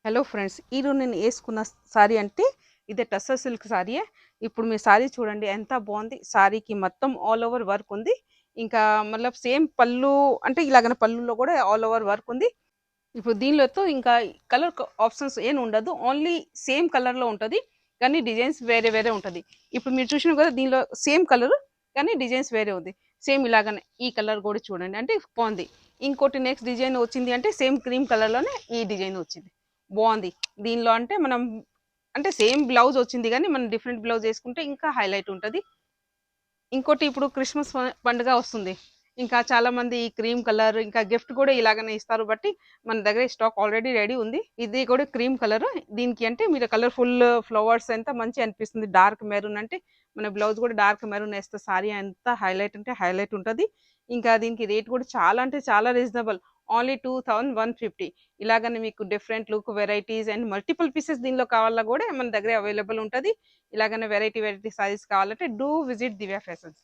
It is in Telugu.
హలో ఫ్రెండ్స్, ఈరోజు నేను వేసుకున్న సారీ అంటే ఇదే టస్సర్ సిల్క్ సారీయే. ఇప్పుడు మీ సారీ చూడండి ఎంత బాగుంది. సారీకి మొత్తం ఆల్ ఓవర్ వర్క్ ఉంది. ఇంకా మళ్ళీ సేమ్ పళ్ళు అంటే ఇలాగనే పళ్ళులో కూడా ఆల్ ఓవర్ వర్క్ ఉంది. ఇప్పుడు దీనిలో ఇంకా కలర్ ఆప్షన్స్ ఏం ఉండదు, ఓన్లీ సేమ్ కలర్లో ఉంటుంది కానీ డిజైన్స్ వేరే వేరే ఉంటుంది. ఇప్పుడు మీరు చూసిన కదా దీనిలో సేమ్ కలర్ కానీ డిజైన్స్ వేరే ఉంది. సేమ్ ఇలాగనే ఈ కలర్ కూడా చూడండి అంటే బాగుంది. ఇంకోటి నెక్స్ట్ డిజైన్ వచ్చింది అంటే సేమ్ క్రీమ్ కలర్లోనే ఈ డిజైన్ వచ్చింది, బాగుంది. దీనిలో అంటే మనం అంటే సేమ్ బ్లౌజ్ వచ్చింది కానీ మనం డిఫరెంట్ బ్లౌజ్ వేసుకుంటే ఇంకా హైలైట్ ఉంటుంది. ఇంకోటి ఇప్పుడు క్రిస్మస్ పండుగ వస్తుంది. ఇంకా చాలా మంది ఈ క్రీమ్ కలర్ ఇంకా గిఫ్ట్ కూడా ఇలాగనే ఇస్తారు. బట్టి మన దగ్గర స్టాక్ ఆల్రెడీ రెడీ ఉంది. ఇది కూడా క్రీమ్ కలర్. దీనికి అంటే మీరు కలర్ఫుల్ ఫ్లవర్స్ ఎంత మంచి అనిపిస్తుంది. డార్క్ మెరూన్ అంటే మన బ్లౌజ్ కూడా డార్క్ మెరూన్ వేస్తే సారీ ఎంత హైలైట్ అంటే హైలైట్ ఉంటుంది. ఇంకా దీనికి రేట్ కూడా చాలా అంటే చాలా రీజనబుల్, ఓన్లీ 2150. ఇలాగనే మీకు different look varieties and multiple pieces దీనిలో కావాలా కూడా మన దగ్గర అవైలబుల్ ఉంటుంది. ఇలాగనే వెరైటీ వెరైటీ సారీస్ కావాలంటే డూ విజిట్ దివ్య ఫ్యాషన్స్.